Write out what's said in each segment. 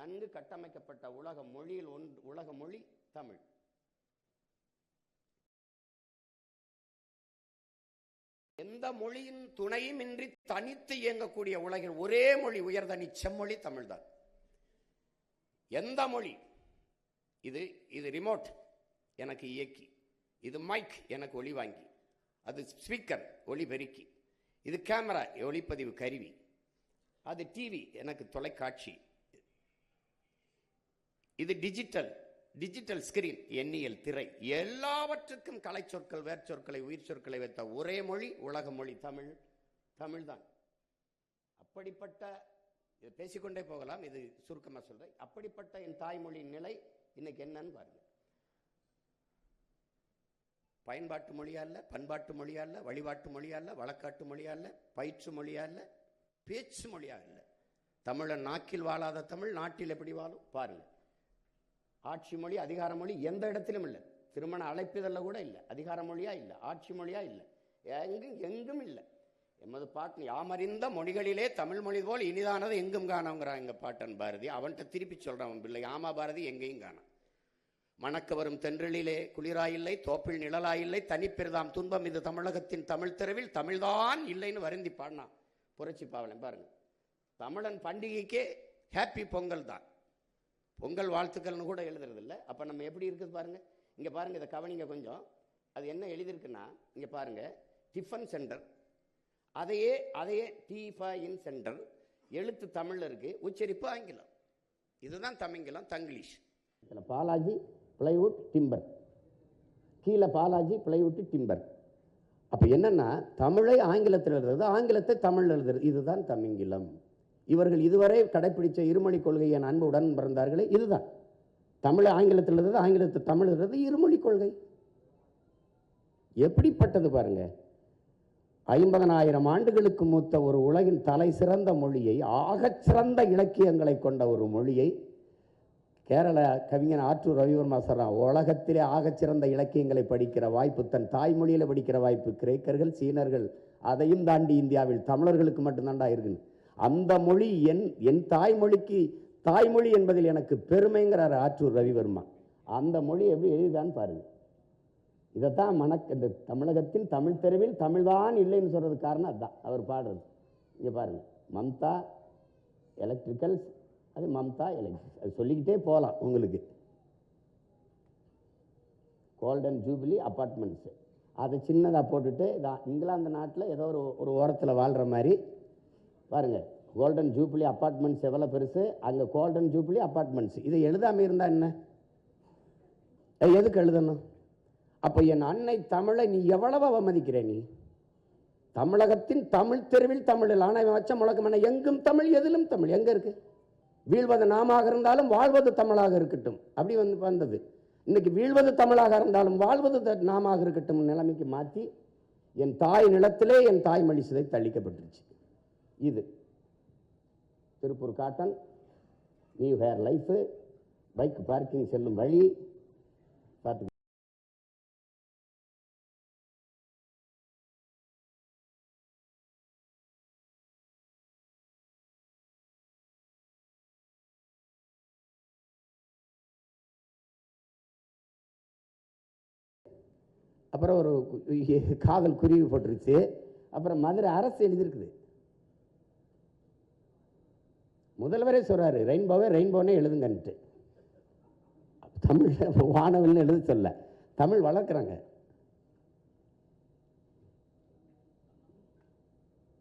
நன்கு கட்டமைக்கப்பட்ட உலக மொழி தமிழ். எந்த மொழியின் துணையும் இன்றி தனித்து இயங்கக்கூடிய உலகின் ஒரே மொழி உயர்தனி செம்மொழி தமிழ்தான். எந்த மொழி, இது ரிமோட் எனக்கு இயக்கி, இது மைக் எனக்கு ஒளி வாங்கி, அது ஸ்பீக்கர் ஒளி பெருக்கி, இது கேமரா ஒளிப்பதிவு கருவி, அது டிவி எனக்கு தொலைக்காட்சி, இது டிஜிட்டல் ஸ்கிரீன் எண்ணியல் திரை. எல்லாவற்றுக்கும் கலை சொற்கள், வேர்ச்சொற்களை, உயிர் சொற்களை வைத்த ஒரே மொழி உலக மொழி தமிழ்தான். அப்படிப்பட்ட, பேசிக்கொண்டே போகலாம், இது சுருக்கமா சொல்றேன். அப்படிப்பட்ட என் தாய்மொழியின் நிலை இன்னைக்கு என்னன்னு பாருங்க. பயன்பாட்டு மொழியா இல்ல, பண்பாட்டு மொழியா இல்ல, வழிபாட்டு மொழியா இல்ல, வழக்காட்டு மொழியா இல்ல, பயிற்று மொழியா இல்ல, பேச்சு மொழியா இல்ல. தமிழன் நாக்கில் வாழாத தமிழ் நாட்டில் எப்படி வாழும் பாருங்க. ஆட்சி மொழி, அதிகார மொழி எந்த இடத்திலும் இல்லை. திருமண அழைப்பிதழ கூட இல்லை. அதிகார மொழியா இல்லை, ஆட்சி மொழியா இல்லை, எங்கும் இல்லை. எமது பாட்டன் யாமறிந்த மொழிகளிலே தமிழ் மொழி போல் இனிதானது எங்கும் காணோங்கிறான் எங்க பாட்டன் பாரதி. அவன்கிட்ட திருப்பி சொல்றான் பிள்ளை, ஆமா பாரதி எங்கேயும் காணோம். மணக்க வரும் தென்றலிலே குளிராயில்லை, தோப்பில் நிழலாயில்லை, தனிப்பெருதாம் துன்பம் இது தமிழகத்தின் தமிழ் தெருவில் தமிழ்தான் இல்லைன்னு வருந்தி பாடினான் புரட்சி பாவலன். பாருங்க, தமிழன் பண்டிகைக்கே ஹாப்பி பொங்கல் தான், பொங்கல் வாழ்த்துக்கள்னு கூட எழுதுறது இல்லை. அப்ப நம்ம எப்படி இருக்குது பாருங்க. இங்க பாருங்க, இதை கவனிங்க கொஞ்சம். அது என்ன எழுதியிருக்குன்னா, இங்க பாருங்க, டிஃபன் சென்டர், அதையே டிஃபன் சென்டர், எழுத்து தமிழ்ல இருக்கு, உச்சரிப்பு ஆங்கிலம். இதுதான் தமிங்கிலம், தங்கிலீஷ். பாலாஜி பிளைவுட் டிம்பர், கீழே பாலாஜி பிளைவுட் டிம்பர். அப்ப என்னன்னா, தமிழை ஆங்கிலத்தில் எழுதுறது, ஆங்கிலத்தை தமிழ் எழுதுறது, இதுதான் தமிங்கிலம். இவர்கள் இதுவரை கடைபிடிச்ச இருமொழி கொள்கை என் அன்பு உடன் பிறந்தார்களே, இதுதான். தமிழை ஆங்கிலத்தில் எழுதுறது, ஆங்கிலத்தை தமிழ் எழுதுறது இருமொழி கொள்கை. எப்படிப்பட்டது பாருங்க. 50,000 ஆண்டுகளுக்கு மூத்த ஒரு உலகின் தலை சிறந்த மொழியை, ஆகச்சிறந்த இலக்கியங்களை கொண்ட ஒரு மொழியை கேரள கவிஞன் ஆற்றூர் ரவிவர்மா சொல்றான், உலகத்திலே ஆகச்சிறந்த இலக்கியங்களை படிக்கிற வாய்ப்பு, தன் தாய்மொழியில் படிக்கிற வாய்ப்பு கிரேக்கர்கள், சீனர்கள், அதையும் தாண்டி இந்தியாவில் தமிழர்களுக்கு மட்டும்தான்டா இருக்குன்னு. அந்த மொழி என் தாய்மொழிக்கு, தாய்மொழி என்பதில் எனக்கு பெருமைங்கிறார் ஆற்றூர் ரவிவர்மா. அந்த மொழி எப்படி எழுதிதான்னு பாருங்க. இதைத்தான் இந்த தமிழகத்தின் தமிழ் தெருவில் தமிழ்தான் இல்லைன்னு சொல்றது காரணம் அதுதான். அவர் பாடுறது இங்க பாருங்க, மம்தா எலக்ட்ரிக்கல்ஸ், அது மம்தா எலக்ட்ரிக்ஸ், அது சொல்லிக்கிட்டே போகலாம் உங்களுக்கு. கோல்டன் ஜூபிலி அப்பார்ட்மெண்ட்ஸ், அதை சின்னதாக போட்டுட்டு இங்கிலாந்து நாட்டில் ஏதோ ஒரு ஓரத்தில் வாழ்கிற மாதிரி பாருங்க. கோல்டன் ஜூபிலி அப்பார்ட்மெண்ட்ஸ் எவ்வளோ பெருசு, அங்கே கோல்டன் ஜூபிலி அப்பார்ட்மெண்ட்ஸ். இதை எழுதாமல் இருந்தா என்ன, எதுக்கு எழுதணும்? அப்போ என் அன்னை தமிழை நீ எவ்வளவு அவமதிக்கிற? நீ தமிழகத்தின் தமிழ் தெருவில் தமிழ், ஆனால் வச்ச முழக்கம் என்ன, எங்கும் தமிழ் எதிலும் தமிழ். எங்கே இருக்கு? வீழ்வது நாமாக இருந்தாலும் வாழ்வது தமிழாக இருக்கட்டும், அப்படி வந்தது. இன்னைக்கு வீழ்வது தமிழாக இருந்தாலும் வாழ்வது நாமாக இருக்கட்டும் நிலைமைக்கு மாற்றி என் தாய் நிலத்திலே என் தாய்மொழி சிதை தள்ளிக்கப்பட்டுருச்சு. இது Tiruppur cotton, new hair life, bike parking செல்லும் வழி பார்த்து. அப்புறம் ஒரு காதல் குருவி போட்டுருச்சு. அப்புறம் மதுரை அரசு எழுதியிருக்குது. முதல்வரே சொல்றாரு, ரெயின்போனே எழுதுங்கன்ட்டு. தமிழ் வானவில்னு எழுத சொல்ல, தமிழ் வளர்க்குறாங்க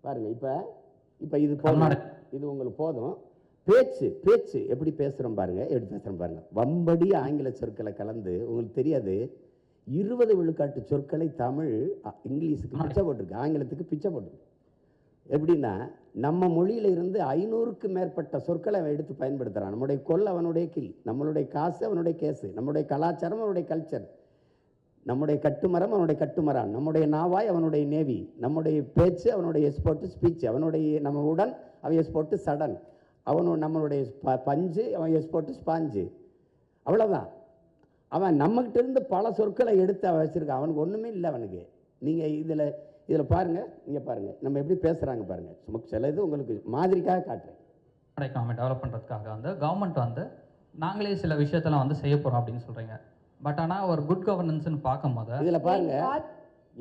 பாருங்க. இப்ப இது போதும், இது உங்களுக்கு போதும். பேச்சு எப்படி பேசுறோம் பாருங்க, எப்படி பேசுறோம் பாருங்க. வம்படி ஆங்கில சொற்களை கலந்து, உங்களுக்கு தெரியாது 20 விழுக்காட்டு சொற்களை தமிழ் இங்கிலீஷுக்கு பிச்சை போட்டிருக்கு, ஆங்கிலத்துக்கு பிச்சை போட்டிருக்கு. எப்படின்னா, நம்ம மொழியில இருந்து 500க்கு மேற்பட்ட சொற்களை அவன் எடுத்து பயன்படுத்துறான். நம்முடைய கொல் அவனுடைய கில், நம்மளுடைய காசு அவனுடைய கேசு, நம்முடைய கலாச்சாரம் அவனுடைய கல்ச்சர், நம்முடைய கட்டுமரம் அவனுடைய கட்டுமரான், நம்முடைய நாவாய் அவனுடைய நேவி, நம்முடைய பேச்சு அவனுடைய எஸ்போர்ட் ஸ்பீச், அவனுடைய நம்ம உடன் அவன் எஸ்போர்ட் சடன், நம்மளுடைய பஞ்சு அவன் எஸ்போர்ட் ஸ்பாஞ்சு. அவ்வளோதான். அவன் நம்மகிட்ட இருந்து பல சொற்களை எடுத்து அவன் வச்சிருக்கான். அவனுக்கு ஒன்றுமே இல்லை அவனுக்கு. நீங்கள் இதில் பாருங்கள், இங்கே பாருங்கள் நம்ம எப்படி பேசுகிறாங்க பாருங்கள். சும்மா சில இது உங்களுக்கு மாதிரிக்காக காட்டுறேன். எக்கானமி டெவலப் பண்ணுறதுக்காக வந்து கவர்மெண்ட் வந்து நாங்களே சில விஷயத்தெல்லாம் வந்து செய்ய போகிறோம் அப்படின்னு சொல்கிறீங்க. பட் ஆனால் ஒரு குட் கவர்னன்ஸ்னு பார்க்கும்போது இதில் பாருங்க,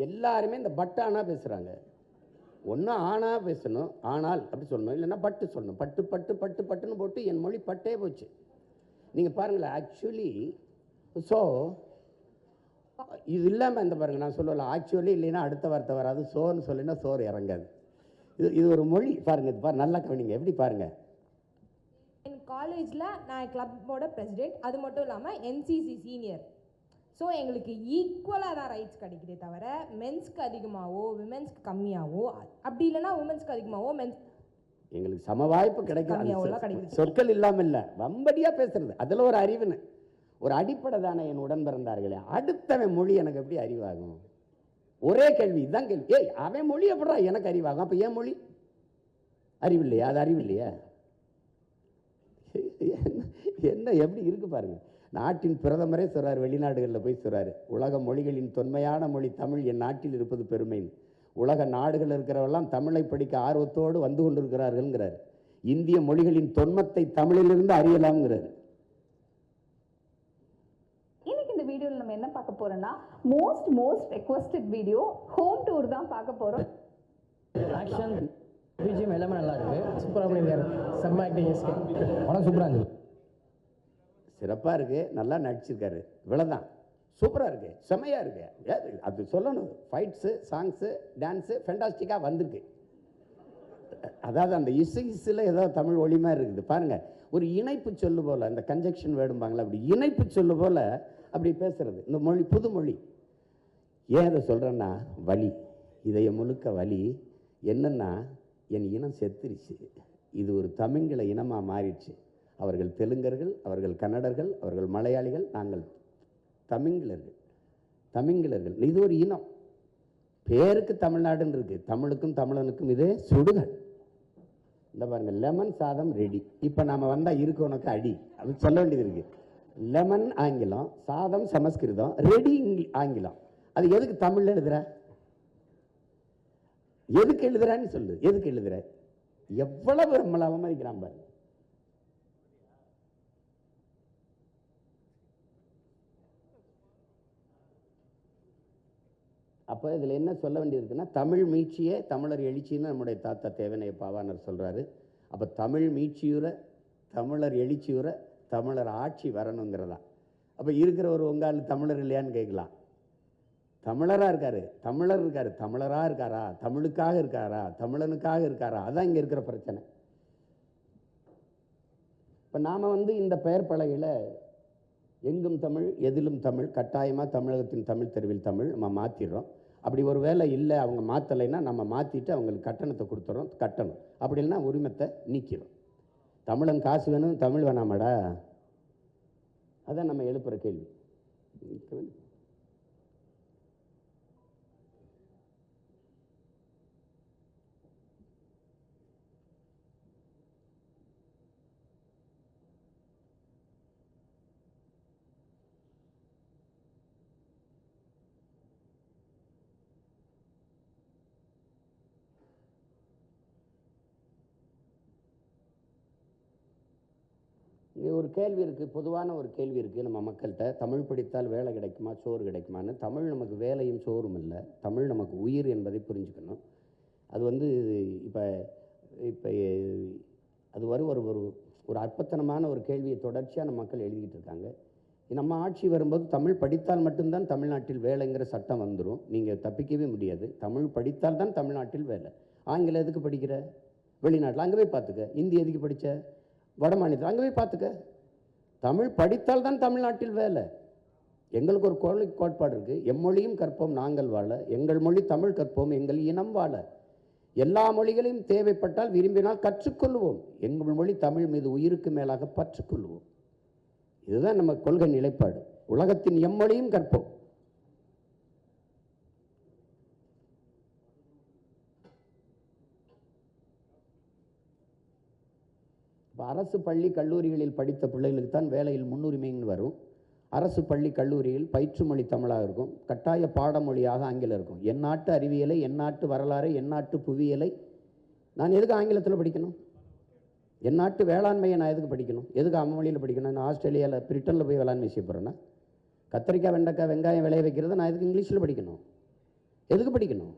எல்லாருமே இந்த பட் ஆனால் பேசுகிறாங்க. ஒன்றும் ஆனா பேசணும், ஆனால் அப்படி சொல்லணும், இல்லைன்னா பட்டு சொல்லணும். பட்டு பட்டு பட்டு பட்டுன்னு போட்டு என் மொழி பட்டே போச்சு. நீங்கள் பாருங்களேன், ஆக்சுவலி ஸோ இது இல்லாமல் இந்த பாருங்கள், நான் சொல்லலாம் ஆக்சுவலி இல்லைன்னா அடுத்த வார்த்தை வராது, சோன்னு சொல்லினா சோறு இறங்காது. இது ஒரு மொழி பாருங்கள். இது பாருங்க, நல்லா கவனிங்க, எப்படி பாருங்கள். என் காலேஜில் நான் கிளப்போட பிரசிடென்ட், அது மட்டும் இல்லாமல் என்சிசி சீனியர். ஸோ எங்களுக்கு ஈக்குவலாக தான் ரைட்ஸ் கிடைக்குதே தவிர மென்ஸ்க்கு அதிகமாகவோ விமென்ஸ்க்கு கம்மியாகவோ, அப்படி இல்லைன்னா உமன்ஸ்க்கு அதிகமாகவோ மென்ஸ் எங்களுக்கு சம வாய்ப்பு கிடைக்கும். சொற்கள் இல்லாமல் இல்லை, வம்படியாக பேசுறது அதில் ஒரு அறிவுன்னு ஒரு அடிப்படை தானே. என் உடன் பிறந்தார்களே, அடுத்தவன் மொழி எனக்கு எப்படி அறிவாகும்? ஒரே கேள்வி, இதுதான் கேள்வி. ஏய், அவன் மொழி எப்படா எனக்கு அறிவாகும்? அப்போ ஏன் மொழி அறிவு இல்லையா? அது அறிவு இல்லையா? என்ன எப்படி இருக்கு பாருங்க. நாட்டின் பிரதமரே சொல்றாரு, வெளிநாடுகளில் போய் சொல்றாரு, உலக மொழிகளின் தொன்மையான மொழி தமிழ் என் நாட்டில் இருப்பது பெருமைன்னு. உலக நாடுகள் இருக்கிறவெல்லாம் தமிழை படிக்க ஆர்வத்தோடு வந்து கொண்டிருக்கிறார்கள்ங்கிறார். இந்திய மொழிகளின் தொன்மத்தை தமிழிலிருந்து அறியலாம்ங்கிறார். இன்னைக்கு இந்த வீடியோவில் நம்ம என்ன பார்க்க போறோம்னா, most requested video home tour தான் பார்க்க போறோம். ஆக்ஷன் பிஜிஎம் எல்லாமே நல்லா இருக்கு. சூப்பராக பண்ணியிருக்காரு. செம்ம ஆக்டிங். படம் சூப்பராக இருந்துச்சு. சிறப்பாக இருக்கு, நல்லா நடிச்சிருக்காரு. இவ்வளோதான், சூப்பராக இருக்கு, செம்மையாக இருக்கு. அது சொல்லணும். ஃபைட்ஸு, சாங்ஸு, டான்ஸு ஃபென்டாஸ்டிக்காக வந்திருக்கு. அதாவது அந்த இசையில் ஏதோ தமிழ் ஒளிமாக இருக்குது பாருங்க. ஒரு இணைப்பு சொல்லு போல், அந்த கன்ஜெக்ஷன் வேடும்பாங்களா, அப்படி இணைப்பு சொல்லு போல் அப்படி பேசுறது இந்த மொழி, புது மொழி. ஏன் அதை சொல்கிறேன்னா, வலி, இதய முழுக்க வலி. என்னன்னா, என் இனம் செத்துருச்சு, இது ஒரு தமிங்கில இனமாக மாறிடுச்சு. அவர்கள் தெலுங்கர்கள், அவர்கள் கன்னடர்கள், அவர்கள் மலையாளிகள், நாங்கள் தமிங்கிலர்கள். இது ஒரு இனம். பேருக்கு தமிழ்நாடுன்னு இருக்கு, தமிழுக்கும் தமிழனுக்கும் இதே சுடுகள். இந்த பாருங்க, லெமன் சாதம் ரெடி. இப்போ நாம வந்தால் இருக்கு உனக்கு அடி, அது சொல்ல வேண்டியது இருக்கு. லெமன் ஆங்கிலம், சாதம் சமஸ்கிருதம், ரெடி ஆங்கிலம். அது எதுக்கு தமிழ்ல எழுதுற? எதுக்கு எழுதுறான்னு சொல்லு. எதுக்கு எழுதுற? எவ்வளவு நம்மளை அவமதிக்கிறான் பாரு. அப்போ இதில் என்ன சொல்ல வேண்டியிருக்குன்னா, தமிழ் மீட்சியே தமிழர் எழுச்சின்னு நம்முடைய தாத்தா தேவனைய பாவாணர் சொல்கிறாரு. அப்போ தமிழ் மீட்சியுற, தமிழர் எழுச்சியுற, தமிழர் ஆட்சி வரணுங்கிறதா. அப்போ இருக்கிற ஒரு உங்கால் தமிழர் இல்லையான்னு கேட்கலாம். தமிழராக இருக்காரு, தமிழர் இருக்காரு, தமிழராக இருக்காரா, தமிழுக்காக இருக்காரா, தமிழனுக்காக இருக்காரா? அதான் இங்கே இருக்கிற பிரச்சனை. இப்போ நாம் இந்த பெயர் பலகையில் எங்கும் தமிழ் எதிலும் தமிழ், கட்டாயமாக தமிழகத்தின் தமிழ் தெருவில் தமிழ் நம்ம மாற்றிடுறோம். அப்படி ஒரு வேலை இல்லை, அவங்க மாற்றலைன்னா நம்ம மாற்றிட்டு அவங்களுக்கு கட்டணத்தை கொடுத்துறோம், கட்டணும். அப்படி இல்லைன்னா உரிமத்தை நீக்கிறோம். தமிழன் காசு வேணும், தமிழ் வேணாமாடா? அதான் நம்ம எழுப்புகிற கேள்வி. ஒரு கேள்வி இருக்குது, பொதுவான ஒரு கேள்வி இருக்குது நம்ம மக்கள்கிட்ட. தமிழ் படித்தால் வேலை கிடைக்குமா, சோறு கிடைக்குமான்னு. தமிழ் நமக்கு வேலையும் சோறும் இல்லை, தமிழ் நமக்கு உயிர் என்பதை புரிஞ்சுக்கணும். அது இப்போ இப்போ அது ஒரு அற்பத்தனமான ஒரு கேள்வியை தொடர்ச்சியாக நம்ம மக்கள் எழுதிக்கிட்டு இருக்காங்க. நம்ம ஆட்சி வரும்போது தமிழ் படித்தால் மட்டும்தான் தமிழ்நாட்டில் வேலைங்கிற சட்டம் வந்துடும். நீங்கள் தப்பிக்கவே முடியாது. தமிழ் படித்தால் தான் தமிழ்நாட்டில் வேலை. ஆங்கிலம் எதுக்கு படிக்கிற? வெளிநாட்டில் அங்கே போய் பார்த்துக்க. இந்தி எதுக்கு படித்த? வட மாநிலத்தில் அங்கே போய் பார்த்துக்க. தமிழ் படித்தால் தான் தமிழ்நாட்டில் வேலை. எங்களுக்கு ஒரு கோட்பாடு இருக்குது, எம்மொழியும் கற்போம் நாங்கள் வாழ, எங்கள் மொழி தமிழ் கற்போம் எங்கள் இனம் வாழ, எல்லா மொழிகளையும் தேவைப்பட்டால் விரும்பினால் கற்றுக்கொள்வோம், எங்கள் மொழி தமிழ் மீது உயிருக்கு மேலாக பற்றுக்கொள்வோம். இதுதான் நம்ம கொள்கை நிலைப்பாடு. உலகத்தின் எம்மொழியும் கற்போம். இப்போ அரசு பள்ளி கல்லூரிகளில் படித்த பிள்ளைகளுக்கு தான் வேலையில் முன்னுரிமைன்னு வரும். அரசு பள்ளி கல்லூரியில் பயிற்று மொழி தமிழாக இருக்கும், கட்டாய பாடமொழியாக ஆங்கிலம் இருக்கும். என் நாட்டு அறிவியலை, என் நாட்டு வரலாறு, என் நாட்டு புவியியலை நான் எதுக்கு ஆங்கிலத்தில் படிக்கணும்? என் நாட்டு வேளாண்மையை நான் எதுக்கு படிக்கணும்? எதுக்கு அவன் மொழியில் படிக்கணும்? நான் ஆஸ்திரேலியாவில் பிரிட்டனில் போய் வேளாண்மை செய்ய போகிறேன்னா, கத்திரிக்காய் வெண்டைக்காய் வெங்காயம் விளைய வைக்கிறத நான் எதுக்கு இங்கிலீஷில் படிக்கணும்? எதுக்கு படிக்கணும்?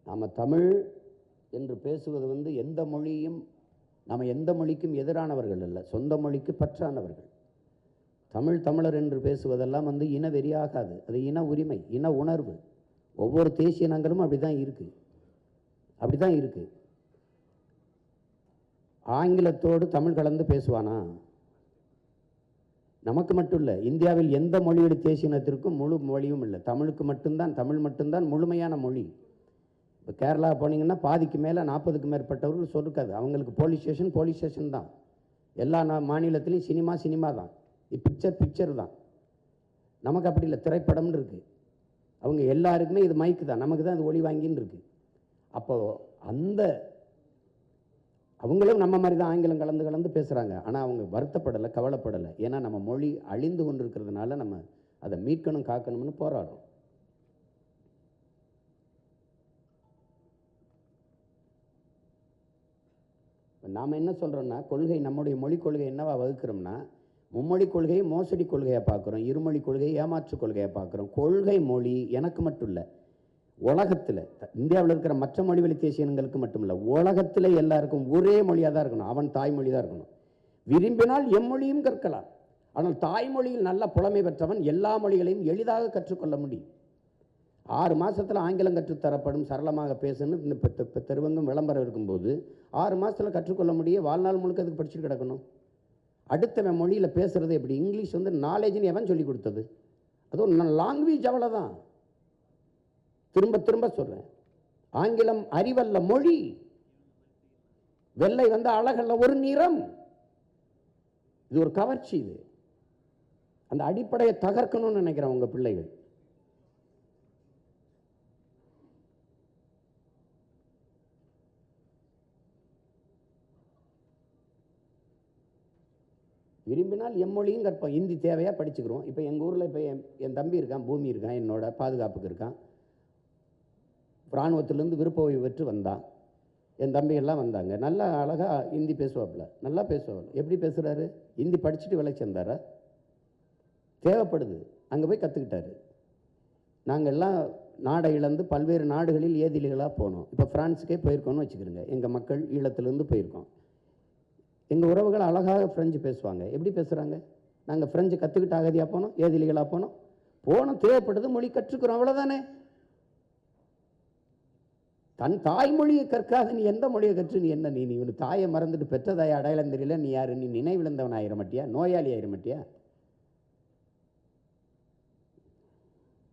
நம்ம தமிழ் என்று பேசுவது வந்து எந்த மொழியும் நம்ம எந்த மொழிக்கும் எதிரானவர்கள் அல்ல, சொந்த மொழிக்கு பற்றானவர்கள். தமிழர் என்று பேசுவதெல்லாம் வந்து இன வெறியாகாது, அது இன உரிமை, இன உணர்வு. ஒவ்வொரு தேசிய இனங்களும் அப்படி தான் இருக்குது. ஆங்கிலத்தோடு தமிழ் கலந்து பேசுவானா? நமக்கு மட்டும் இல்லை, இந்தியாவில் எந்த மொழியோட தேசிய இனத்திற்கும் முழு மொழியும் இல்லை. தமிழ் மட்டும்தான் முழுமையான மொழி. இப்போ கேரளா போனீங்கன்னா பாதிக்கு மேலே 40க்கு மேற்பட்டவர்கள் சொல்லிருக்காது. அவங்களுக்கு போலீஸ் ஸ்டேஷன் தான். எல்லா மாநிலத்திலையும் சினிமா தான், பிக்சர் தான். நமக்கு அப்படி இல்லை, திரைப்படம்னு இருக்குது. அவங்க எல்லாருக்குமே இது மைக்கு தான், நமக்கு தான் இது ஒளி வாங்கின்னு இருக்குது. அப்போது அவங்களும் நம்ம மாதிரி தான் ஆங்கிலம் கலந்து பேசுகிறாங்க. ஆனால் அவங்க வருத்தப்படலை, கவலைப்படலை. ஏன்னா நம்ம மொழி அழிந்து கொண்டிருக்கிறதுனால நம்ம அதை மீட்கணும், காக்கணும்னு போராடுறோம். நாம் என்ன சொல்கிறோன்னா, கொள்கை, நம்முடைய மொழிக் கொள்கை என்னவா வகுக்கிறோம்னா, மும்மொழி கொள்கையை மோசடி கொள்கையை பார்க்குறோம், இருமொழி கொள்கையை ஏமாற்று கொள்கையை பார்க்குறோம். கொள்கை மொழி எனக்கு மட்டும் இல்லை, உலகத்தில் இந்தியாவில் இருக்கிற மற்ற மொழி வழி தேசிய இனங்களுக்கு மட்டும் இல்லை, உலகத்தில் எல்லாருக்கும் ஒரே மொழியாக தான் இருக்கணும். அவன் தாய்மொழி தான் இருக்கணும். விரும்பினால் எம்மொழியும் கற்கலாம். ஆனால் தாய்மொழியில் நல்ல புலமை பெற்றவன் எல்லா மொழிகளையும் எளிதாக கற்றுக்கொள்ள முடியும். 6 மாதத்தில் ஆங்கிலம் கற்றுத்தரப்படும், சரளமாக பேசணும். இந்த தெருவங்கும் விளம்பரம் இருக்கும்போது 6 மாதத்தில் கற்றுக்கொள்ள முடியும். வாழ்நாள் முழுக்க அதுக்கு படிச்சுட்டு கிடக்கணும். அடுத்த மொழியில் பேசுகிறது எப்படி? இங்கிலீஷ் வந்து நாலேஜ்னு எவன் சொல்லி கொடுத்தது? அது ஒரு லாங்குவேஜ், அவ்வளோதான். திரும்ப சொல்கிறேன், ஆங்கிலம் அறிவல்ல, மொழி. வெள்ளை வந்து அழகல்ல, ஒரு நிறம். இது ஒரு கவர்ச்சி. இது அந்த அடிப்படையை தகர்க்கணும்னு நினைக்கிறேன் உங்கள் பிள்ளைகள். விரும்பினால் எம்மொழியும் கற்போம். ஹிந்தி தேவையாக படிச்சுக்கிறோம். இப்போ எங்கள் ஊரில் இப்போ என் தம்பி இருக்கான், பூமி இருக்கான், என்னோட பாதுகாப்புக்கு இருக்கான். இராணுவத்திலேருந்து விருப்ப ஓய்வு பெற்று வந்தான். என் தம்பிகள்லாம் வந்தாங்க. நல்லா அழகாக ஹிந்தி பேசுவாப்புல, நல்லா பேசுவாப்புல. எப்படி பேசுகிறாரு? ஹிந்தி படிச்சுட்டு வேலை சேர்ந்தாரா? தேவைப்படுது, அங்கே போய் கற்றுக்கிட்டாரு. நாங்கள் எல்லாம் நாடை இழந்து பல்வேறு நாடுகளில் ஏதிலிகளாக போனோம். இப்போ ஃப்ரான்ஸுக்கே போயிருக்கோன்னு வச்சுக்கிறோங்க. எங்கள் மக்கள் ஈழத்திலேருந்து போயிருக்கோம். எங்கள் உறவுகள் அழகாக ஃப்ரெஞ்சு பேசுவாங்க. எப்படி பேசுகிறாங்க? நாங்கள் ஃப்ரெஞ்சு கற்றுக்கிட்டு அகதியாக போனோம், ஏதிலிகளாக போனோம். தேவைப்படுது, மொழி கற்றுக்கிறோம், அவ்வளோதானே. தன் தாய்மொழியை கற்காத நீ எந்த மொழியை கற்று நீ என்ன? நீ தாயை மறந்துட்டு பெற்ற தாயை அடையாளம் தெரியல, நீ யாரு? நீ நினைவிழந்தவன் ஆயிர மாட்டியா? நோயாளி ஆயிர மாட்டியா?